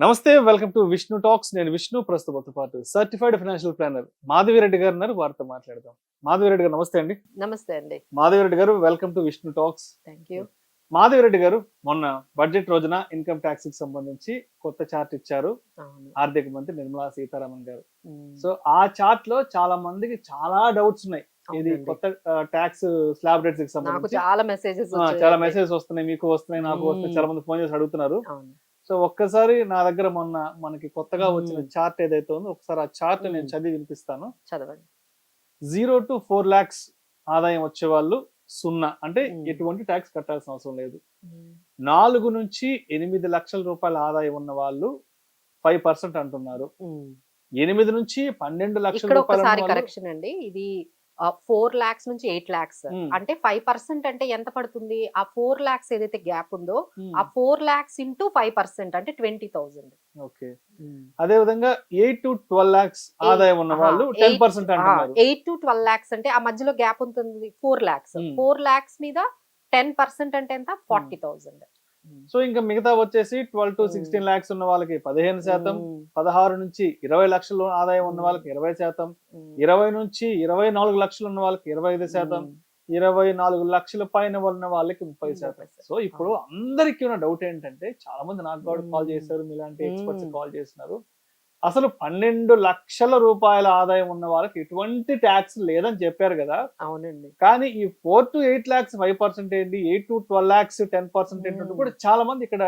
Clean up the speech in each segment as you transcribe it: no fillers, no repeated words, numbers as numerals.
నమస్తే, welcome to Vishnu talks. నేను విష్ణు, ప్రస్తుతంతో పాటు సర్టిఫైడ్ ఫైనాన్షియల్ ప్లానర్ మాధవిరెడ్డి గారు ఉన్నారు. వారితో మాట్లాడదాం. మాధవిరెడ్డి గారు నమస్తే అండి. నమస్తే అండి. మాధవిరెడ్డి గారు, welcome to Vishnu talks. Thank you. Madhavi Reddy గారు, మొన్న బడ్జెట్ రోజున ఇన్కమ్ ట్యాక్స్ కి సంబంధించి కొత్త చార్ట్ ఇచ్చారు అవును. ఆర్థిక మంత్రి నిర్మలా సీతారామన్ గారు. ఉమ్, సో ఆ చార్ట్ లో చాలా మందికి చాలా డౌట్స్ ఉన్నాయి. ఇది అవునండి. కొత్త ట్యాక్స్ స్లాబ్ రేట్స్ కి నాకు సంబంధించి చాలా మెసేజెస్ చాలా వచ్చాయండి. మెసేజెస్ వస్తున్నాయి, మీకు వస్తున్నాయి, నాకు వస్తున్నాయి. చాలా మంది ఫోన్ చేసి అడుగుతున్నారు. అవును. సో ఒక్కసారి నా దగ్గర మొన్న మనకి కొత్తగా వచ్చిన మ్మ్. చార్ట్ ఏదైతే ఉందో ఒకసారి ఆ చార్ట్ నేను మ్మ్. చదివి వినిపిస్తాను. చదవండి. 0 to 4 lakhs ఆదాయం వచ్చే వాళ్ళు సున్నా, అంటే మ్మ్. ఎటువంటి ట్యాక్స్ కట్టాల్సిన అవసరం లేదు. ఉమ్, 4 నుంచి 8 లక్షల రూపాయల ఆదాయం ఉన్న వాళ్ళు 5% అంటున్నారు. ఉమ్. 8 నుంచి 12 లక్షల ఇక్కడ రూపాయలు ఉన్న ఒకసారి వాళ్ళు కరెక్షన్ అండి. ఇది 4 lakhs నుంచి 8 lakhs మ్మ్. అంటే 5% అంటే ఎంత పడుతుంది? ఆ 4 lakhs ఏదైతే గ్యాప్ ఉందో మ్మ్. ఆ 4 lakhs ఇంటూ 5% అంటే 20,000. ఓకే. అదే విధంగా 8 to 12 lakhs ఆదాయం ఉన్న వాళ్ళు 10% అంటున్నారు. 8 to 12 lakhs అంటే ఆ మధ్యలో గ్యాప్ ఉంటుంది 4 lakhs. మ్మ్. 4 lakhs మీద 10% అంటే ఎంత? 40,000. సో ఇంకా మిగతా వచ్చేసి 12 to 16 lakhs ఉన్న వాళ్ళకి 15%, 16 నుంచి 20 లక్షలు ఆదాయం ఉన్న వాళ్ళకి 20%, 20 నుంచి 24 లక్షలు ఉన్న వాళ్ళకి 25%, 24 లక్షల పైన ఉన్న వాళ్ళకి 30%. సో ఇప్పుడు అందరికీ ఉన్న డౌట్ ఏంటంటే, చాలా మంది నాకు కూడా కాల్ చేశారు, మీలాంటి ఎక్స్పర్ట్స్ కాల్ చేస్తున్నారు. అసలు 12 లక్షల రూపాయల ఆదాయం ఉన్న వాళ్ళకి ఎటువంటి ట్యాక్స్ లేదని చెప్పారు కదా. అవునండి. కానీ ఈ 4 to 8 lakhs 5% ఏంటి, 8 to 12 lakhs 10% ఏంటంటే కూడా చాలా మంది ఇక్కడ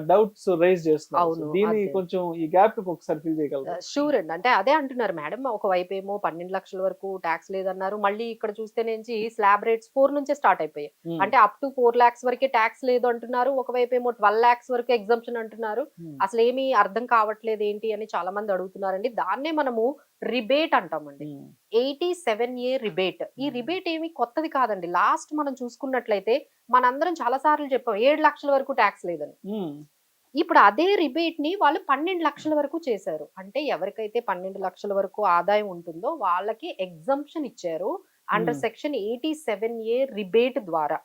డౌట్స్ రైజ్ చేస్తున్నారు. అవును, So దీన్ని అదే. కొంచెం ఈ గ్యాప్ ఒకసారి ఫిల్ చేయగలరు. షూర్ అండి. అంటే అదే అంటున్నారు మేడం. ఒకవైపు ఏమో 12 లక్షల వరకు ట్యాక్స్ లేదన్నారు. మళ్ళీ ఇక్కడ చూస్తే నుంచి స్లాబ్ రేట్స్ 4 నుంచే స్టార్ట్ అయిపోయాయి. అంటే అప్ టు 4 lakhs వరకే ట్యాక్స్ లేదు అంటున్నారు. ఒకవైపు ఏమో 12 lakhs వరకు ఎగ్జంప్షన్ అంటున్నారు. అసలు ఏమీ అర్థం కావట్లేదు ఏంటి అని చాలా మంది అడుగుతున్నారండి. దాన్నే మనము రిబేట్ అంటామండి. 87A rebate. ఈ రిబేట్ ఏమి కొత్తది కాదండి. లాస్ట్ మనం చూసుకున్నట్లయితే మనందరం చాలా సార్లు చెప్పాం 7 లక్షల వరకు ట్యాక్స్ లేదని. ఇప్పుడు అదే రిబేట్ ని వాళ్ళు 12 లక్షల వరకు చేశారు. అంటే ఎవరికైతే 12 లక్షల వరకు ఆదాయం ఉంటుందో వాళ్ళకి ఎగ్జంప్షన్ ఇచ్చారు అండర్ సెక్షన్ 87A రిబేట్ ద్వారా.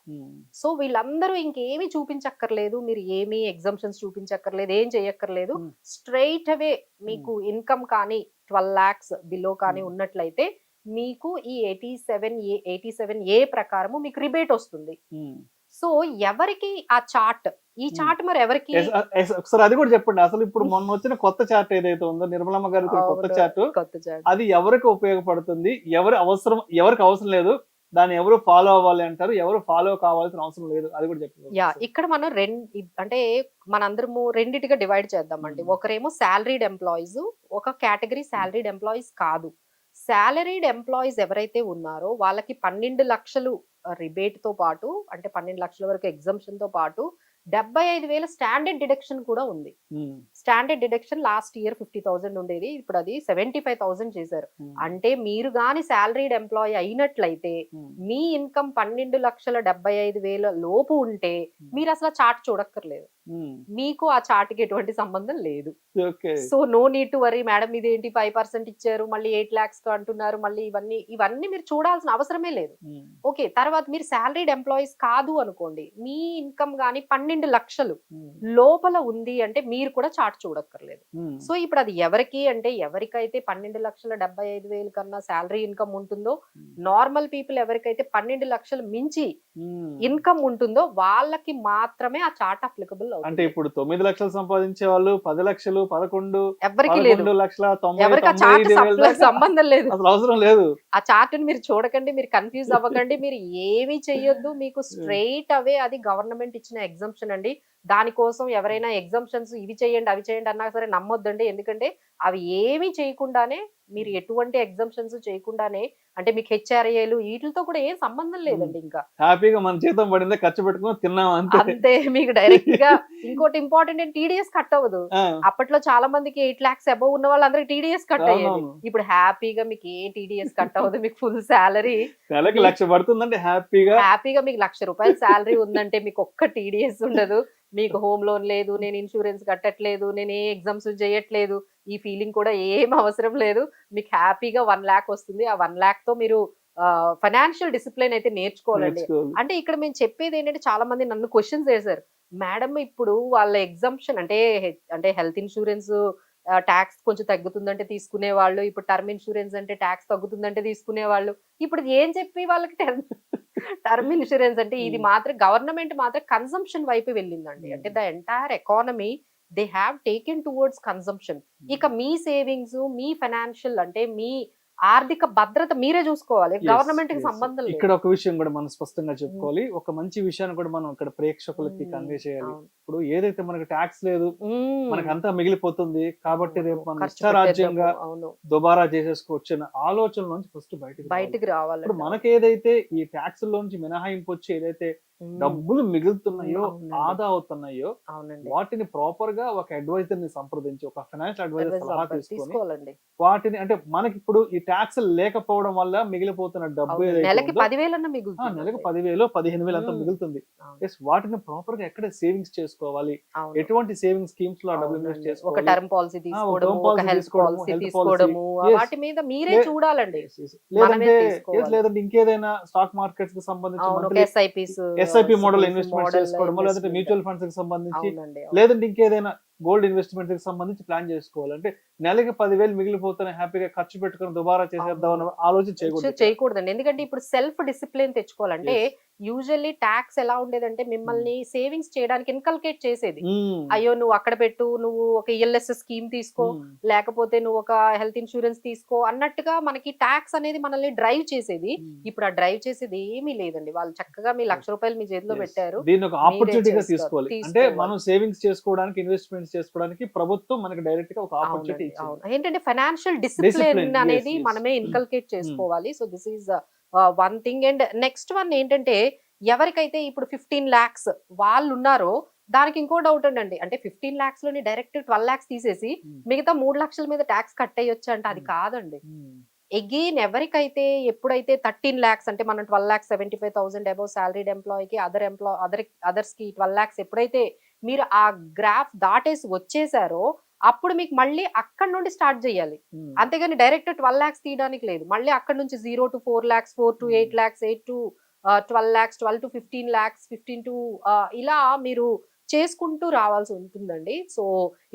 సో వీళ్ళందరూ ఇంకేమి చూపించక్కర్లేదు, మీరు ఏమి ఎగ్జంప్షన్స్ చూపించక్కర్లేదు, ఏం చేయక్కర్లేదు. స్ట్రైట్ అవే మీకు ఇన్కమ్ కానీ 12 lakhs బిలో కానీ ఉన్నట్లయితే మీకు ఈ 87A ప్రకారము మీకు రిబేట్ వస్తుంది. సో ఎవరికి ఆ చార్ట్, ఈ చార్ట్ మరి ఎవరికి? ఒకసారి అది కూడా చెప్పండి. అసలు ఇప్పుడు మొన్న వచ్చిన కొత్త చార్ట్ ఏదైతే ఉందో, నిర్మలమ్మ గారి కొత్త చార్ట్, అది ఎవరికి ఉపయోగపడుతుంది, ఎవరికి అవసరం లేదు, దాన్ని ఎవరు ఫాలో అవ్వాలి అంటారు, ఎవరు ఫాలో కావాల్సిన అవసరం లేదు, అది కూడా చెప్పండి. ఇక్కడ మనం అంటే మనందరము రెండిటిగా డివైడ్ చేద్దామండి. ఒకరేమో సాలరీడ్ ఎంప్లాయీస్, ఒక కేటగిరీ సాలరీడ్ ఎంప్లాయీస్ కాదు. సాలరీడ్ ఎంప్లాయీస్ ఎవరైతే ఉన్నారో వాళ్ళకి 12 లక్షలు రిబేట్ తో పాటు, అంటే 12 లక్షల వరకు ఎగ్జంప్షన్ తో పాటు 75,000 స్టాండర్డ్ డిడక్షన్ కూడా ఉంది. స్టాండర్డ్ డిడక్షన్ లాస్ట్ ఇయర్ 50,000 ఉండేది, ఇప్పుడు అది 75,000 చేశారు. అంటే మీరు గాని సాలరీడ్ ఎంప్లాయీ అయినట్లయితే మీ ఇన్కమ్ 12,75,000 లోపు ఉంటే మీరు అసలు చార్ట్ చూడక్కర్లేదు. మీకు ఆ చార్ట్ కి ఎటువంటి సంబంధం లేదు. So no need to worry madam, ఇదేంటి 5% ఇచ్చారు, మళ్ళీ 8 lakhs అంటున్నారు, మళ్ళీ ఇవన్నీ మీరు చూడాల్సిన అవసరమే లేదు. ఓకే, తర్వాత మీరు సాలరీడ్ ఎంప్లాయీస్ కాదు అనుకోండి, మీ ఇన్కమ్ గానీ 12 లక్షలు లోపల ఉంది అంటే మీరు కూడా చార్ట్ చూడక్కర్లేదు. సో ఇప్పుడు అది ఎవరికి అంటే, ఎవరికైతే 12,75,000 కన్నా శాలరీ ఇన్కమ్ ఉంటుందో, నార్మల్ పీపుల్ ఎవరికైతే 12 లక్షలు మించి ఇన్కమ్ ఉంటుందో వాళ్ళకి మాత్రమే ఆ చార్ట్ అప్లికబుల్ అవుతుంది. అంటే ఇప్పుడు 9 లక్షలు సంపాదించే వాళ్ళు 10 లక్షలు 11 ఎవరికి లేదు, 11,90,000 ఎవరికి ఆ చార్ట్ సంబంధం లేదు, అసలు అవసరం లేదు. ఆ చార్ట్ ని మీరు చూడకండి, మీరు కన్ఫ్యూజ్ అవ్వకండి, మీరు ఏమీ చెయ్యొద్దు. మీకు స్ట్రైట్ అవే అది గవర్నమెంట్ ఇచ్చిన ఎగ్జంప్షన్ అండి. దానికోసం ఎవరైనా ఎగ్జంప్షన్స్ ఇవి చేయండి అవి చేయండి అన్నా సరే నమ్మొద్దండి. ఎందుకంటే అవి ఏమీ చేయకుండానే, మీరు ఎటువంటి ఎగ్జంప్షన్స్ చేయకుండానే, అంటే మీకు హెచ్ఆర్ఏలు వీటితో కూడా ఏం సంబంధం లేదండి. ఇంకా హ్యాపీగా మన జీతం పడిందే, ఖర్చు పెట్టుకుని తిన్నాం అంతే. మీకు డైరెక్ట్ గా ఇంకోటి ఇంపార్టెంట్ ఏంటి, టీడీఎస్ కట్ అవ్వదు. అప్పట్లో చాలా మందికి 8 lakhs అబౌవ్ ఉన్న వాళ్ళందరికి టీడీఎస్ కట్ అయ్యేది. ఇప్పుడు హ్యాపీగా మీకు ఏ టీడీఎస్ కట్ అవ్వదు. మీకు ఫుల్ శాలరీ నెలకి 1,00,000 పడుతుందంటే హ్యాపీగా మీకు 1,00,000 రూపాయల శాలరీ ఉందంటే మీకు ఒక్క టీడీఎస్ ఉండదు. మీకు హోమ్ లోన్ లేదు, నేను ఇన్సూరెన్స్ కట్టట్లేదు, నేను ఏ ఎగ్జామ్స్ చేయట్లేదు, ఈ ఫీలింగ్ కూడా ఏం అవసరం లేదు. మీకు హ్యాపీగా 1 lakh వస్తుంది. ఆ 1 lakh తో మీరు ఫైనాన్షియల్ డిసిప్లిన్ అయితే నేర్చుకోవాలండి. అంటే ఇక్కడ మేము చెప్పేది ఏంటంటే, చాలా మంది నన్ను క్వశ్చన్స్ వేశారు, మేడం ఇప్పుడు వాళ్ళ ఎగ్జంప్షన్ అంటే అంటే హెల్త్ ఇన్సూరెన్స్ ట్యాక్స్ కొంచెం తగ్గుతుందంటే తీసుకునే వాళ్ళు, ఇప్పుడు టర్మ్ ఇన్సూరెన్స్ అంటే ట్యాక్స్ తగ్గుతుందంటే తీసుకునే వాళ్ళు. ఇప్పుడు ఏం చెప్పి వాళ్ళకి టర్మ్ ఇన్సూరెన్స్ అంటే ఇది మాత్రం గవర్నమెంట్ మాత్రం కన్సంప్షన్ వైపు వెళ్ళిందండి. అంటే the entire economy they have taken towards consumption. ఇక మీ సేవింగ్స్, మీ ఫైనాన్షియల్ అంటే మీ ఆర్థిక భద్రత మీరే చూసుకోవాలి. గవర్నమెంట్ కి సంబంధం లేదు. ఇక్కడ ఒక విషయం కూడా మనం స్పష్టంగా చెప్పుకోవాలి. ఒక మంచి విషయాన్ని కూడా మనం ఇక్కడ ప్రేక్షకులకి కన్వే చేయాలి. ఇప్పుడు ఏదైతే మనకి ట్యాక్స్ లేదు, మనకంతా మిగిలిపోతుంది కాబట్టి రేపు మనం ఇష్టారాజ్యంగా దుబారా చేసేసుకోవచ్చు అనే ఆలోచన నుంచి ఫస్ట్ బయటికి రావాలి. ఇప్పుడు మనకేదైతే ఈ ట్యాక్స్ లోంచి మినహాయింపు వచ్చి ఏదైతే డబ్బులు మిగులుతున్నాయో, ఆదా అవుతున్నాయో, వాటిని ప్రాపర్ గా ఒక అడ్వైజర్ ని సంప్రదించి, ఒక ఫైనాన్షియల్ అడ్వైజర్ సలహా తీసుకొని వాటిని అంటే మనకి ఇప్పుడు ఈ ట్యాక్స్ లేకపోవడం వల్ల మిగిలిపోతున్న డబ్బు నెలకి 10,000 మిగులుతుంది, నెలకు 10,000 15,000 అంతా మిగులుతుంది. వాటిని ప్రాపర్ గా ఎక్కడ సేవింగ్స్ చేసుకోవాలి, ఎటువంటి సేవింగ్స్ స్కీమ్స్ లో డబ్బులు ఇన్వెస్ట్ చేసుకోవాలి, ఒక టర్మ్ పాలసీ తీసుకోవడము, ఒక హెల్త్ పాలసీ తీసుకోవడము, వాటి మీద మీరే చూడాలండి. లేదంటే ఇంకేదైనా స్టాక్ మార్కెట్స్ కి సంబంధించి ఎస్ఐపి మోడల్ ఇన్వెస్ట్మెంట్ చేసుకోవడము, లేదంటే మ్యూచువల్ ఫండ్స్ కి సంబంధించి, లేదంటే ఇంకేదైనా గోల్డ్ ఇన్వెస్ట్మెంట్ కి సంబంధించి ప్లాన్ చేసుకోవాలి. అంటే నెలకి 10,000 మిగిలిపోతున్న హ్యాపీగా ఖర్చు పెట్టుకుని దుబారా చేసేద్దాం అన్న ఆలోచన చేయకూడదండి. ఎందుకంటే ఇప్పుడు సెల్ఫ్ డిసిప్లిన్ తెచ్చుకోవాలంటే యూజువల్లీ ట్యాక్స్ ఎలా ఉండేదంటే మిమ్మల్ని సేవింగ్స్ చేయడానికి ఇన్కల్కేట్ చేసేది. అయ్యో నువ్వు అక్కడ పెట్టు, నువ్వు ఒక ఈఎల్ఎస్ స్కీమ్ తీసుకో, లేకపోతే నువ్వు ఒక హెల్త్ ఇన్సూరెన్స్ తీసుకో అన్నట్టుగా మనకి ట్యాక్స్ అనేది మనల్ని డ్రైవ్ చేసేది. ఇప్పుడు ఆ డ్రైవ్ చేసేది ఏమీ లేదండి. వాళ్ళు చక్కగా మీ ₹1,00,000 మీ చేతిలో పెట్టారు, దీన్ని ఒక ఆపర్చునిటీగా తీసుకోవాలి. అంటే మనం సేవింగ్స్ చేసుకోవడానికి, ఇన్వెస్ట్మెంట్స్ చేసుకోవడానికి ప్రభుత్వం మనకి డైరెక్ట్ గా ఒక ఆపర్చునిటీ ఇచ్చింది. ఏంటంటే ఫైనాన్షియల్ డిసిప్లిన్ అనేది మనమే ఇన్కల్కేట్ చేసుకోవాలి. So this is one thing. And next one ఏంటంటే ఎవరికైతే ఇప్పుడు 15 lakhs వాళ్ళు ఉన్నారో దానికి ఇంకో డౌట్ అండి. అంటే 15 lakhs లోని డైరెక్ట్ 12 lakhs తీసేసి మిగతా 3 లక్షల మీద ట్యాక్స్ కట్టేయొచ్చు అంటే అది కాదండి. అగైన్ ఎవరికైతే ఎప్పుడైతే 13 lakhs అంటే మనం 12,75,000 అబౌవ్ సాలరీడ్ ఎంప్లాయీకి అదర్స్ కి 12 lakhs ఎప్పుడైతే మీరు ఆ గ్రాఫ్ దాటేసి వచ్చేసారో అప్పుడు మీకు మళ్ళీ అక్కడ నుండి స్టార్ట్ చేయాలి. అంతేగాని డైరెక్ట్ 12 lakhs తీయడానికి లేదు. మళ్ళీ అక్కడ నుంచి 0 to 4 lakhs, 4 to 8 lakhs, 8 to 12 lakhs, 12 to 15 lakhs, 15 to ఇలా మీరు చేసుకుంటూ రావాల్సి ఉంటుందండి. So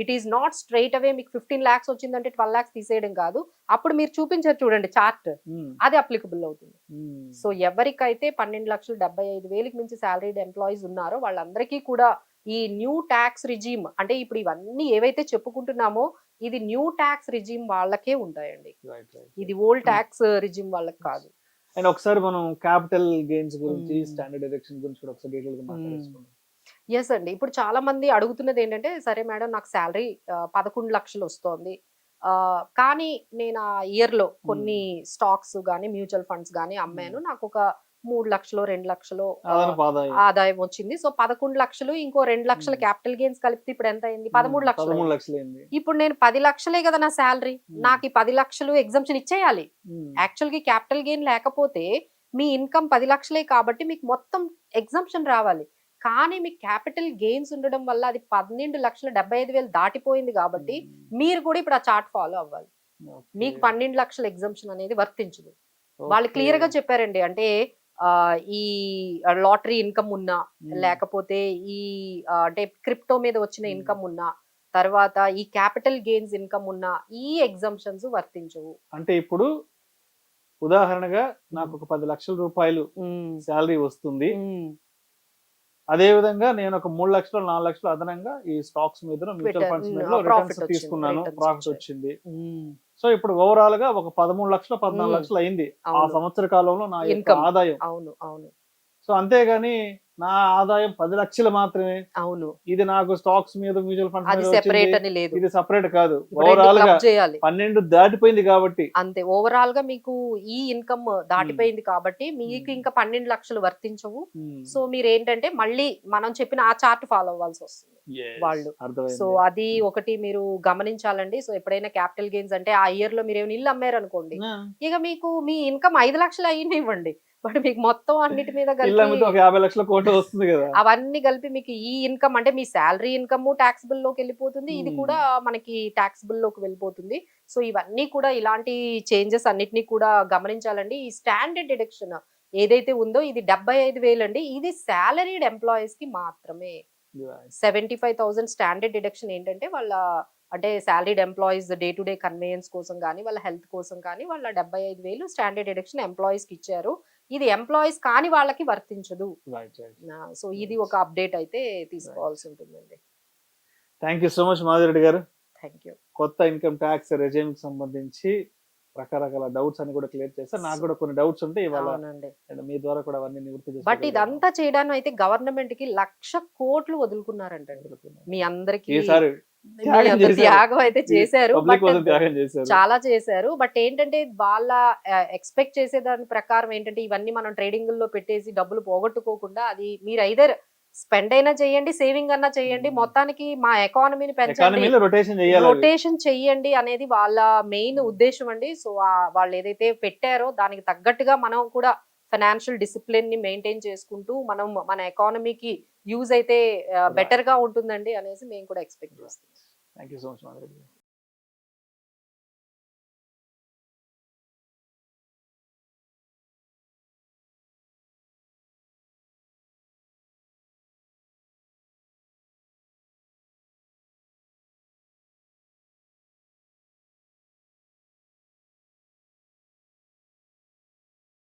it is not straight away మీకు 15 lakhs వచ్చిందంటే 12 lakhs తీసేయడం కాదు. అప్పుడు మీరు చూపించారు చూడండి చార్ట్, అది అప్లికబుల్ అవుతుంది. సో ఎవరికైతే 12,75,000 మించి సాలరీడ్ ఎంప్లాయీస్ ఉన్నారో వాళ్ళందరికీ కూడా ఈ న్యూ ట్యాక్స్ రిజీమ్ అంటే ఇప్పుడు ఇవన్నీ ఏవైతే చెప్పుకుంటున్నామో ఇది న్యూ ట్యాక్స్ రిజీమ్ వాళ్ళకే ఉంటాయండి. ఇది ఓల్డ్ ట్యాక్స్ రిజీమ్ వాళ్ళకి కాదు. అండ్ ఒకసారి మనం క్యాపిటల్ గెయిన్స్ గురించి, స్టాండర్డ్ డిడక్షన్ గురించి కూడా ఒకసారి డీటెయిల్ గా మాట్లాడుకుందాం. ఎస్ అండి. ఇప్పుడు చాలా మంది అడుగుతున్నది ఏంటంటే సరే మేడం నాకు శాలరీ 11 లక్షలు వస్తోంది, కానీ నేను ఆ ఇయర్ లో కొన్ని స్టాక్స్ గానీ మ్యూచువల్ ఫండ్స్ గానీ అమ్మాను, నాకు ఒక 3 లక్షలు 2 లక్షలు ఆదాయం వచ్చింది. సో 11 లక్షలు ఇంకో 2 లక్షల క్యాపిటల్ గెయిన్స్ కలిపితే ఇప్పుడు ఎంత అయింది? 13 లక్షలు. ఇప్పుడు నేను 10 లక్షలే కదా నా శాలరీ, నాకు ఈ 10 లక్షలు ఎగ్జంప్షన్ ఇచ్చేయాలి. యాక్చువల్ గా క్యాపిటల్ గెయిన్ లేకపోతే మీ ఇన్కమ్ 10 లక్షలే కాబట్టి మీకు మొత్తం ఎగ్జంప్షన్ రావాలి. కానీ మీకు క్యాపిటల్ గెయిన్స్ ఉండడం వల్ల అది 12,75,000 దాటిపోయింది కాబట్టి మీరు కూడా ఇప్పుడు ఆ చార్ట్ ఫాలో అవ్వాలి. మీకు 12 లక్షల ఎగ్జంప్షన్ అనేది వర్తించదు. వాళ్ళు క్లియర్ గా చెప్పారండి. అంటే ఈ లాటరీ ఇన్కమ్ ఉన్నా, లేకపోతే ఈ అంటే క్రిప్టో మీద వచ్చిన ఇన్కమ్ ఉన్నా, తర్వాత ఈ క్యాపిటల్ గెయిన్స్ ఇన్కమ్ ఉన్నా ఈ ఎగ్జంప్షన్స్ వర్తించవు. అంటే ఇప్పుడు ఉదాహరణగా నాకు ఒక 10 లక్షల రూపాయలు శాలరీ వస్తుంది, అదే విధంగా నేను ఒక 3 లక్షలు 4 లక్షలు అదనంగా ఈ స్టాక్స్ మీద, మ్యూచువల్ ఫండ్స్ మీద రిటర్న్స్ తీసుకున్నాను, ప్రాఫిట్ వచ్చింది. సో ఇప్పుడు ఓవరాల్ గా ఒక 13 లక్షలు 14 లక్షలు అయింది ఆ సంవత్సర కాలంలో నా ఆదాయం. సో అంతేగాని నా ఆదాయం 10 లక్షలు మాత్రమే, అవును, ఇది నాకు స్టాక్స్ మీద మ్యూచువల్ ఫండ్స్ మీద ఇది సెపరేట్ కాదు, ఓవరాల్ గా 12 దాటిపోయింది కాబట్టి అంతే. ఓవరాల్ గా మీకు ఈ ఇన్కమ్ దాటిపోయింది కాబట్టి మీకు ఇంకా 12 లక్షలు వర్తించవు. సో మీరు ఏంటంటే మళ్ళీ మనం చెప్పిన ఆ చార్ట్ ఫాలో అవ్వాల్సి వస్తుంది వాళ్ళు. సో అది ఒకటి మీరు గమనించాలండి. సో ఎప్పుడైనా క్యాపిటల్ గెయిన్స్ అంటే ఆ ఇయర్ లో మీరు ఏమైనా ఇల్లు అమ్మారు అనుకోండి, ఇక మీకు మీ ఇన్కమ్ 5 లక్షలు అయినివ్వండి, బట్ మీకు మొత్తం అన్నిటి మీద కలిపి 50 లక్షల కోటి వస్తుంది కదా, అవన్నీ కలిపి మీకు ఈ ఇన్కమ్ అంటే మీ శాలరీ ఇన్కమ్ టాక్సిబుల్ లోకి వెళ్ళిపోతుంది, ఇది కూడా మనకి టాక్సిబుల్ లోకి వెళ్ళిపోతుంది. సో ఇవన్నీ కూడా ఇలాంటి చేంజెస్ అన్నిటినీ కూడా గమనించాలండి. ఈ స్టాండర్డ్ డిడక్షన్ ఏదైతే ఉందో ఇది 75,000 అండి. ఇది సాలరీడ్ ఎంప్లాయీస్ కి మాత్రమే. 75,000 స్టాండర్డ్ డిడక్షన్ ఏంటంటే వాళ్ళ అంటే salaried employees day to day conveyance కోసం కానీ వాళ్ళ హెల్త్ కోసం కానీ వాళ్ళ 75,000 స్టాండర్డ్ డిడక్షన్ ఎంప్లాయీస్ కి ఇచ్చారు. ఇది ఎంప్లాయీస్ కాని వాళ్ళకి వర్తించదు. Right right. సో ఇది ఒక అప్డేట్ అయితే తీసుకోవాల్సి ఉంటుందండి. Thank you so much Madhu Reddy గారు. Thank you. కొత్త ఇన్కమ్ ట్యాక్స్ రెజ్యూమ్ కి సంబంధించి రకరకాల డౌట్స్ అని కూడా క్లియర్ చేస్తారు. నాకు కూడా కొన్ని డౌట్స్ ఉంటే ఇవాళ అవునండి. మీ ద్వారా కూడా అవన్నీ నివృత్తి బట్ చేసుకోగలిగాను. ఇదంతా చేయడానికి అయితే గవర్నమెంట్ కి 1,00,000 కోట్లు వదులుకున్నారంటండి. మీ అందరికి ఈసారి మీ త్యాగం అందరి చేశారు. త్యాగం అయితే చేశారు. పబ్లిక్ బట్ కోసం త్యాగం చేశారు. చాలా చేశారు. బట్ ఏంటంటే వాళ్ళ ఎక్స్పెక్ట్ చేసే దాని ప్రకారం ఏంటంటే ఇవన్నీ మనం ట్రేడింగ్ లో పెట్టేసి డబ్బులు పోగొట్టుకోకుండా అది మీరు ఐదర్ స్పెండ్ అయినా చేయండి, సేవింగ్ అన్నా చేయండి, మొత్తానికి మా ఎకానమీని పెంచండి, ఎకానమీలో రొటేషన్ చేయాలి. రొటేషన్ చెయ్యండి అనేది వాళ్ళ మెయిన్ ఉద్దేశం అండి. సో వాళ్ళు ఏదైతే పెట్టారో దానికి తగ్గట్టుగా మనం కూడా ఫైనాన్షియల్ డిసిప్లిన్ ని మెయింటైన్ చేసుకుంటూ మనం మన ఎకానమీకి యూజ్ అయితే బెటర్ గా ఉంటుందండి అనేసి మేము కూడా ఎక్స్పెక్ట్ చేస్తున్నాం. Thank you so much Madhu Reddy గారు.